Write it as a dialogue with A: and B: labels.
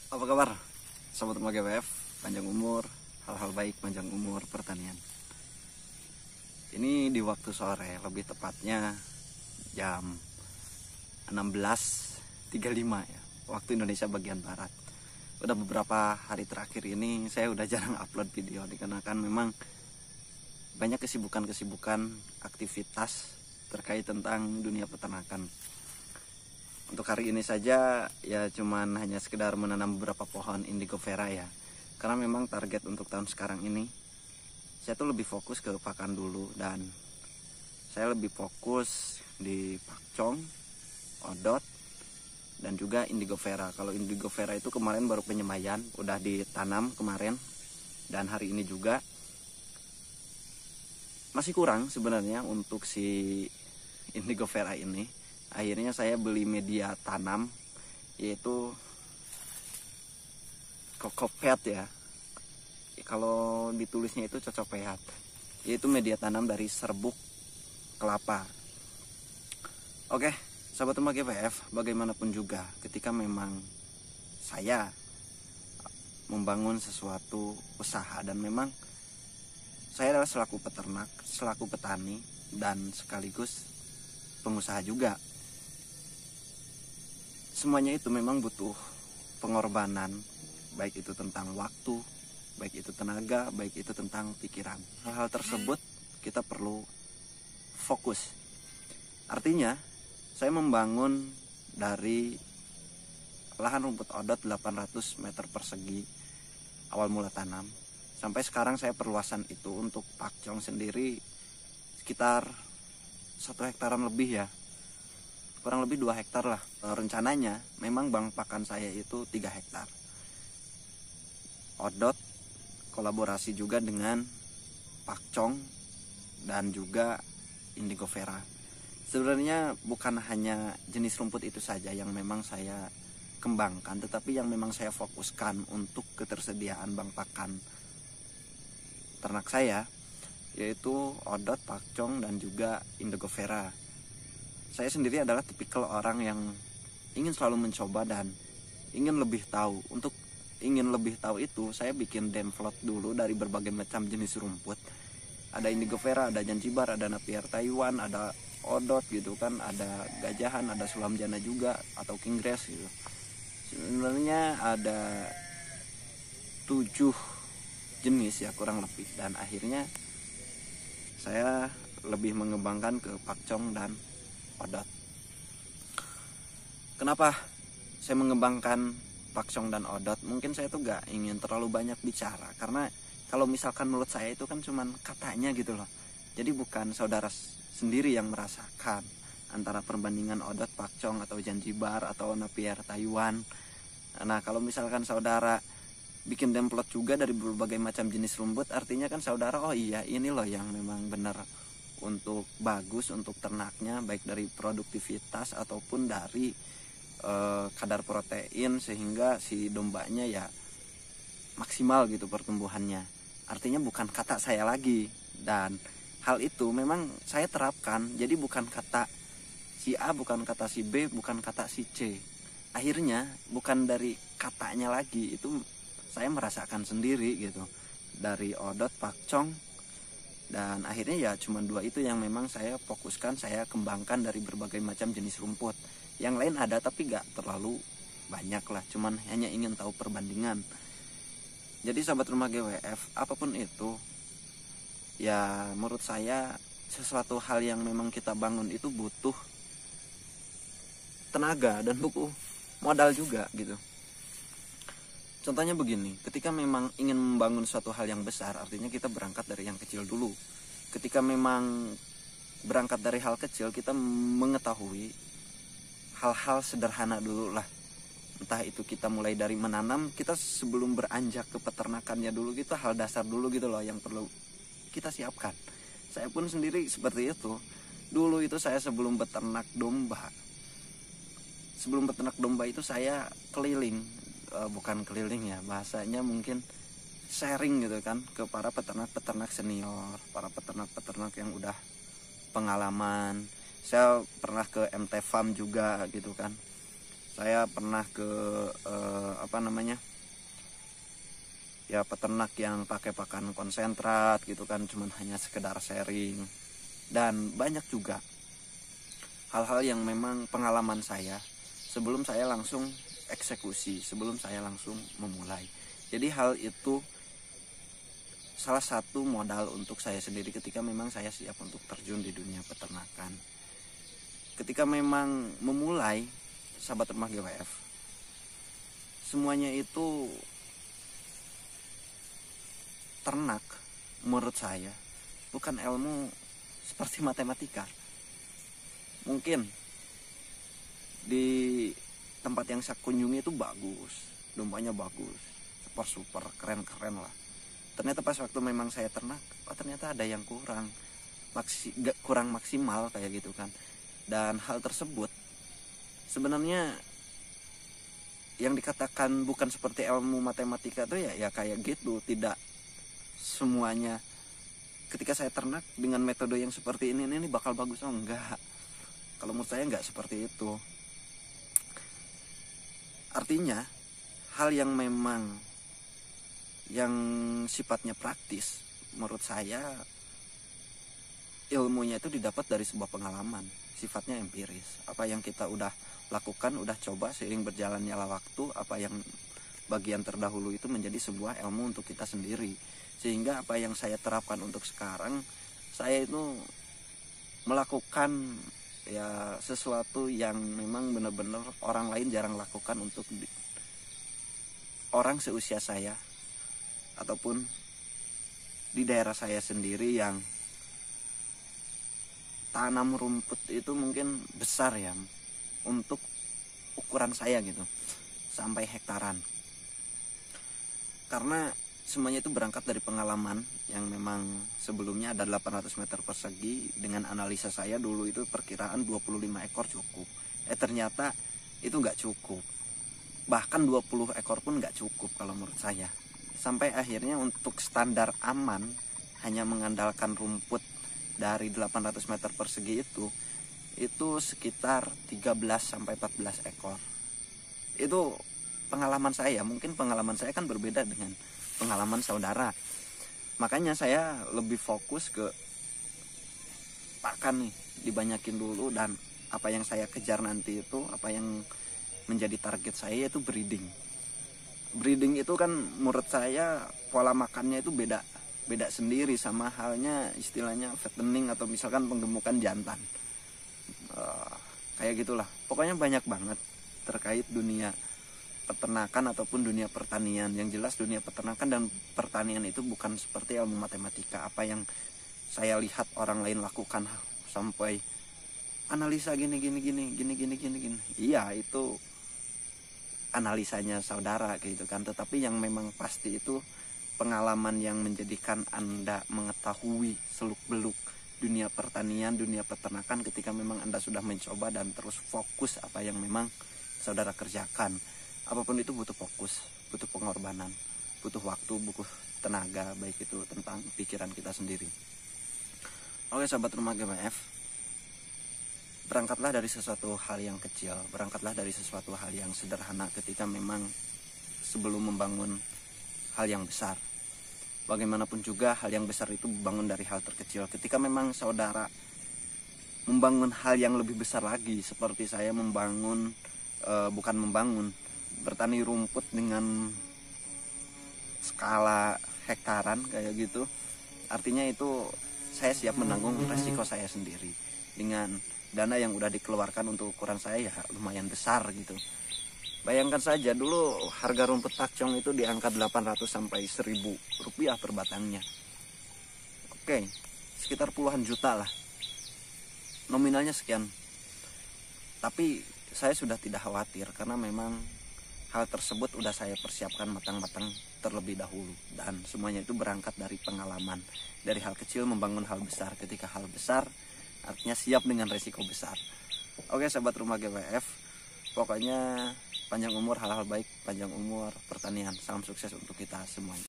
A: Apa kabar, Sobat Rumah GWF, panjang umur, hal-hal baik panjang umur pertanian. Ini di waktu sore, lebih tepatnya jam 16.35 ya, waktu Indonesia bagian Barat. Udah beberapa hari terakhir ini saya udah jarang upload video, dikarenakan memang banyak kesibukan aktivitas terkait tentang dunia peternakan. Untuk hari ini saja ya cuman hanya sekedar menanam beberapa pohon indigo vera ya. Karena memang target untuk tahun sekarang ini saya tuh lebih fokus ke pakan dulu, dan saya lebih fokus di pakcong, odot, dan juga indigo vera. Kalau indigo vera itu kemarin baru penyemaian, udah ditanam kemarin, dan hari ini juga. Masih kurang sebenarnya untuk si indigo vera ini. Akhirnya saya beli media tanam, yaitu Cocopet ya. Kalau ditulisnya itu Cocopet, yaitu media tanam dari serbuk kelapa. Oke, sahabat rumah GWF, bagaimanapun juga ketika memang saya membangun sesuatu usaha, dan memang saya adalah selaku peternak, selaku petani, dan sekaligus pengusaha juga. Semuanya itu memang butuh pengorbanan, baik itu tentang waktu, baik itu tenaga, baik itu tentang pikiran. Hal-hal tersebut kita perlu fokus. Artinya, saya membangun dari lahan rumput odot 800 meter persegi awal mula tanam. Sampai sekarang saya perluasan itu untuk pakcong sendiri sekitar 1 hektaran lebih ya. Kurang lebih 2 hektar lah. Rencananya memang bank pakan saya itu 3 hektar. Odot kolaborasi juga dengan pakcong dan juga indigo vera. Sebenarnya bukan hanya jenis rumput itu saja yang memang saya kembangkan, tetapi yang memang saya fokuskan untuk ketersediaan bank pakan ternak saya, yaitu odot, pakcong, dan juga indigo vera. Saya sendiri adalah tipikal orang yang ingin selalu mencoba dan ingin lebih tahu. Untuk ingin lebih tahu itu, saya bikin download dulu dari berbagai macam jenis rumput. Ada indigo vera, ada janjibar, ada napier Taiwan, ada odot gitu kan, ada gajahan, ada sulam jana juga, atau kinggrass gitu. Sebenarnya ada 7 jenis ya kurang lebih, dan akhirnya saya lebih mengembangkan ke pakcong dan odot. Kenapa saya mengembangkan pakcong dan odot? Mungkin saya tuh gak ingin terlalu banyak bicara, karena kalau misalkan menurut saya itu kan cuman katanya gitu loh. Jadi bukan saudara sendiri yang merasakan antara perbandingan odot, pakcong, atau janjibar, atau napier Taiwan. Nah, kalau misalkan saudara bikin template juga dari berbagai macam jenis rumput, artinya kan saudara, oh iya ini loh yang memang benar untuk bagus untuk ternaknya, baik dari produktivitas ataupun dari kadar protein, sehingga si dombanya ya maksimal gitu pertumbuhannya. Artinya bukan kata saya lagi, dan hal itu memang saya terapkan. Jadi bukan kata si A, bukan kata si B, bukan kata si C. Akhirnya bukan dari katanya lagi, itu saya merasakan sendiri gitu, dari odot, pakcong, dan akhirnya ya cuma 2 itu yang memang saya fokuskan, saya kembangkan dari berbagai macam jenis rumput. Yang lain ada tapi gak terlalu banyak lah, cuman hanya ingin tahu perbandingan. Jadi sahabat rumah GWF, apapun itu ya, menurut saya sesuatu hal yang memang kita bangun itu butuh tenaga dan butuh modal juga gitu. Contohnya begini, ketika memang ingin membangun suatu hal yang besar, artinya kita berangkat dari yang kecil dulu. Ketika memang berangkat dari hal kecil, kita mengetahui hal-hal sederhana dulu lah. Entah itu kita mulai dari menanam, kita sebelum beranjak ke peternakannya dulu, kita hal dasar dulu gitu loh yang perlu kita siapkan. Saya pun sendiri seperti itu. Dulu itu saya sebelum beternak domba. Sebelum beternak domba itu saya keliling. Bukan keliling ya, bahasanya mungkin sharing gitu kan, ke para peternak-peternak senior, para peternak-peternak yang udah pengalaman. Saya pernah ke MT Farm juga gitu kan. Saya pernah ke ya peternak yang pakai pakan konsentrat gitu kan, cuman hanya sekedar sharing. Dan banyak juga hal-hal yang memang pengalaman saya sebelum saya langsung eksekusi, sebelum saya langsung memulai. Jadi hal itu salah satu modal untuk saya sendiri ketika memang saya siap untuk terjun di dunia peternakan. Ketika memang memulai sahabat rumah GWF, semuanya itu ternak menurut saya bukan ilmu seperti matematika. Mungkin di tempat yang saya kunjungi itu bagus, dombanya bagus, super keren lah. Ternyata pas waktu memang saya ternak, ternyata ada yang kurang maksimal kayak gitu kan. Dan hal tersebut sebenarnya yang dikatakan bukan seperti ilmu matematika tuh ya kayak gitu. Tidak semuanya ketika saya ternak dengan metode yang seperti ini bakal bagus. Oh enggak, kalau menurut saya enggak seperti itu. Artinya hal yang memang yang sifatnya praktis, menurut saya ilmunya itu didapat dari sebuah pengalaman, sifatnya empiris. Apa yang kita udah lakukan, udah coba seiring berjalannya waktu, apa yang bagian terdahulu itu menjadi sebuah ilmu untuk kita sendiri. Sehingga apa yang saya terapkan untuk sekarang, saya itu melakukan ya sesuatu yang memang benar-benar orang lain jarang lakukan untuk orang seusia saya ataupun di daerah saya sendiri yang tanam rumput itu mungkin besar ya untuk ukuran saya gitu, sampai hektaran. Karena semuanya itu berangkat dari pengalaman yang memang sebelumnya ada 800 meter persegi. Dengan analisa saya dulu itu perkiraan 25 ekor cukup. Ternyata itu nggak cukup. Bahkan 20 ekor pun nggak cukup kalau menurut saya. Sampai akhirnya untuk standar aman hanya mengandalkan rumput dari 800 meter persegi itu sekitar 13 sampai 14 ekor. Itu pengalaman saya. Mungkin pengalaman saya kan berbeda dengan pengalaman saudara. Makanya saya lebih fokus ke pakan nih, dibanyakin dulu, dan apa yang saya kejar nanti itu, apa yang menjadi target saya itu breeding. Breeding itu kan menurut saya pola makannya itu beda sendiri, sama halnya istilahnya fattening atau misalkan penggemukan jantan. Kayak gitulah. Pokoknya banyak banget terkait dunia peternakan ataupun dunia pertanian. Yang jelas dunia peternakan dan pertanian itu bukan seperti ilmu matematika. Apa yang saya lihat orang lain lakukan sampai analisa gini. Iya, itu analisanya saudara gitu kan. Tetapi yang memang pasti itu pengalaman yang menjadikan Anda mengetahui seluk-beluk dunia pertanian, dunia peternakan ketika memang Anda sudah mencoba dan terus fokus apa yang memang saudara kerjakan. Apapun itu butuh fokus, butuh pengorbanan, butuh waktu, butuh tenaga, baik itu tentang pikiran kita sendiri. Oke sahabat rumah GWF, berangkatlah dari sesuatu hal yang kecil, berangkatlah dari sesuatu hal yang sederhana ketika memang sebelum membangun hal yang besar. Bagaimanapun juga hal yang besar itu bangun dari hal terkecil. Ketika memang saudara membangun hal yang lebih besar lagi, seperti saya bertani rumput dengan skala hektaran kayak gitu, artinya itu saya siap menanggung resiko saya sendiri. Dengan dana yang udah dikeluarkan untuk ukuran saya ya lumayan besar gitu. Bayangkan saja dulu harga rumput pakcong itu di angka 800 sampai 1000 rupiah per batangnya. Oke, sekitar puluhan juta lah. Nominalnya sekian. Tapi saya sudah tidak khawatir karena memang hal tersebut udah saya persiapkan matang-matang terlebih dahulu. Dan semuanya itu berangkat dari pengalaman. Dari hal kecil membangun hal besar. Ketika hal besar artinya siap dengan resiko besar. Oke sahabat rumah GWF, pokoknya panjang umur hal-hal baik, panjang umur pertanian. Salam sukses untuk kita semuanya.